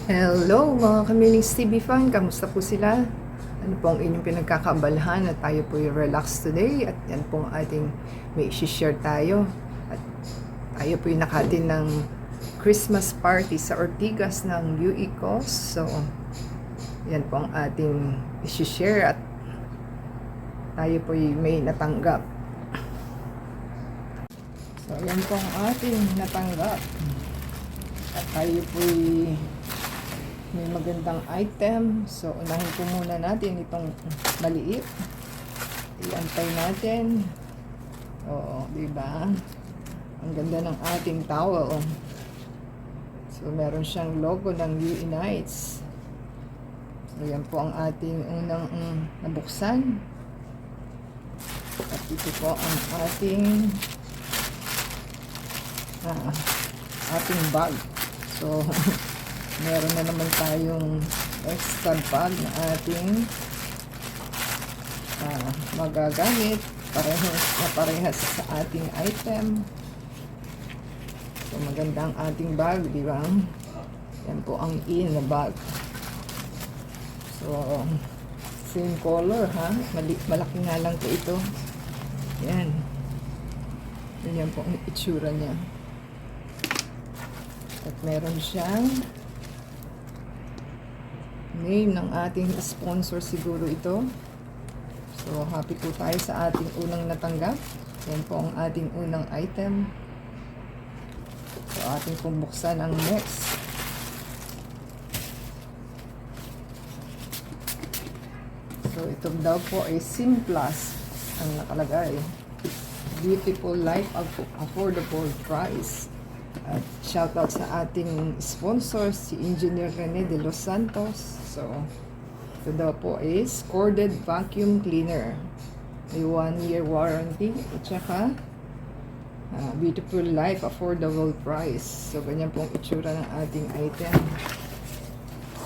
Hello mga Kamilings TV fan, kamusta po sila? Ano po ang inyong pinagkakaabalahan at tayo po yung relax today at yan po ang ating may share tayo at tayo po yung nakatin ng Christmas party sa Ortigas ng UE Coast. So yan po ang ating i-share at tayo po yung may natanggap. So yan po ang ating natanggap at tayo po may magandang item. So, unahin po muna natin itong maliit. Iantay natin. Oo, diba? Ang ganda ng ating towel. So, meron siyang logo ng UE Nights. So, yan po ang ating unang nabuksan. At ito po ang ating bag. So, meron na naman tayong extra bag na ating magagamit parehas sa ating item. So maganda ang ating bag, di ba? Yan po ang in na bag. So same color ha, malaki nga lang po ito. Yan. Yan po ang itsura niya. At meron siyang name ng ating sponsor siguro ito. So, happy po tayo sa ating unang natanggap. Yan po ang ating unang item. So, ating pong buksan ang next. So, ito daw po ay Simplas ang nakalagay. Beautiful life, affordable price. At shoutout sa ating sponsor, si Engineer Rene de Los Santos. So, ito daw po is corded vacuum cleaner. May 1-year warranty. At saka, beautiful life, affordable price. So, ganyan pong itsura ng ating item.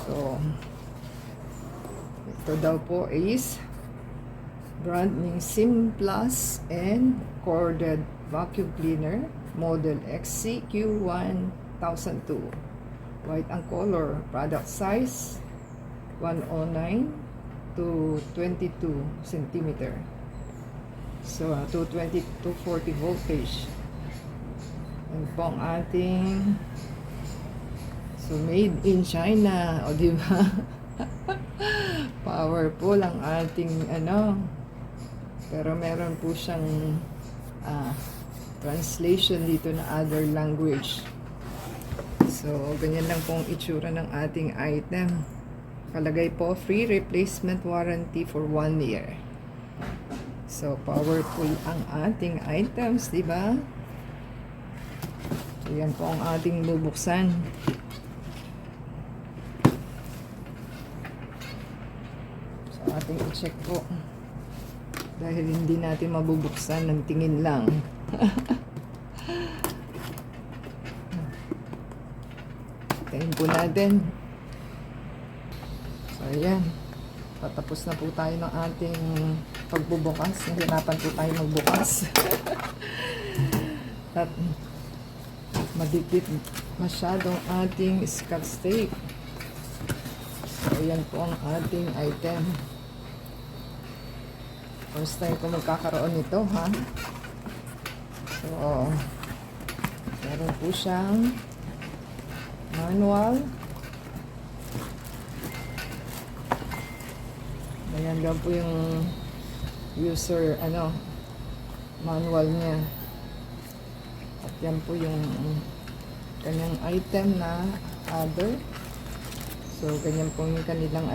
So, ito daw po is brand new Simplas and corded vacuum cleaner. Model XCQ1002. White ang color. Product size 109 to 22 cm. So, 220 to 40 voltage. Yan po ang ating made in China. O, diba? Powerful ang ating pero meron po siyang translation dito na other language. So, ganyan lang pong itsura ng ating item. Kalagay po, free replacement warranty for 1 year. So, powerful ang ating items, di ba? So, yan po ang ating bubuksan. So, ating i-check po. Dahil hindi natin mabubuksan ng tingin lang. Tayin po natin. So, ayan. Patapos na po tayo ng ating pagbubukas. Nahirapan po tayo magbukas. At madikit masyadong ating scotch tape. So, ayan po ang ating item. First time ko magkakaroon nito, ha? So, meron po siyang manual. Ayan lang po yung user, manual niya. At yan po yung kanyang item na other. So, ganyan po yung kanilang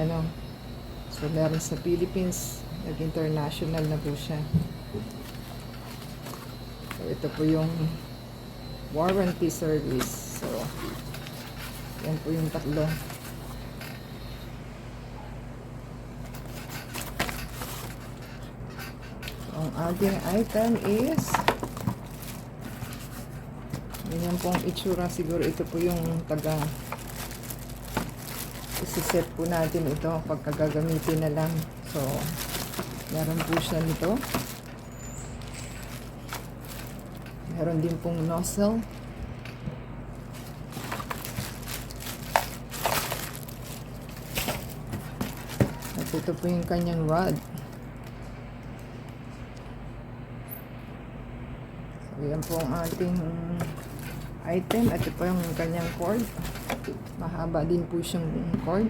So, meron sa Philippines, nag-international na po siya. So, ito po yung warranty service. So, yan po yung tatlo. So, ang ating item is ganyan pong itsura. Siguro ito po yung isiset po natin ito pagkagagamitin na lang. So, meron po siya nito. Meron din pong nozzle. ito po yung kanyang rod. So, yan po ang ating item. Ito po yung kanyang cord. Mahaba din po siyang cord.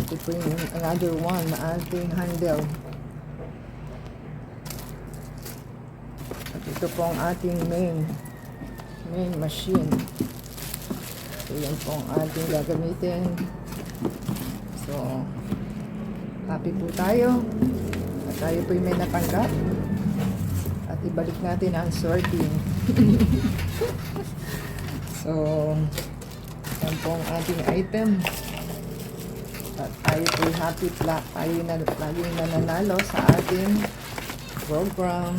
Ito po yung another one na ating handle. At ito po ang ating main machine. So, yan po ang ating gagamitin. So, happy po tayo. At tayo po yung may natanggap. At ibalik natin ang sorting. So, yan po ang ating item. At tayo po yung happy tayo na laging nananalo sa ating program.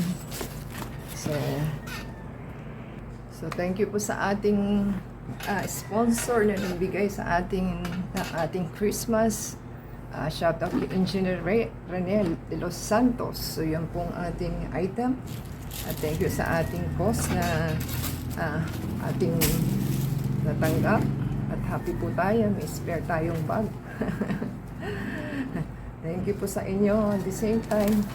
So thank you po sa ating sponsor na nagbigay sa ating Christmas. Shout out kay Engineer Renel de los Santos. So yan pong ating item. At thank you sa ating boss na ating natanggap. At happy po tayo. May spare tayong bag. Thank you po sa inyo. At the same time,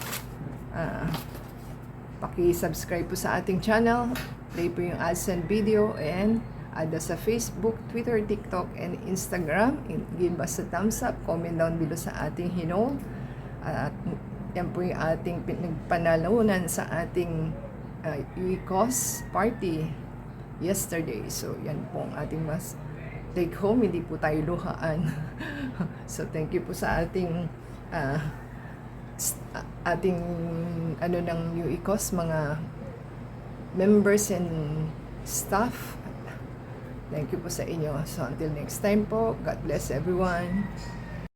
paki-subscribe po sa ating channel. Play po yung ads and video and add us sa Facebook, Twitter, TikTok, and Instagram. And give us a thumbs up. Comment down below sa ating hinol. At yan po yung ating pinagpanalunan sa ating UICOS party yesterday. So yan po ang ating mas take home. Hindi po tayo luhaan. So thank you po sa ating ng UICOS, mga members and staff. Thank you po sa inyo. So until next time po, God bless everyone.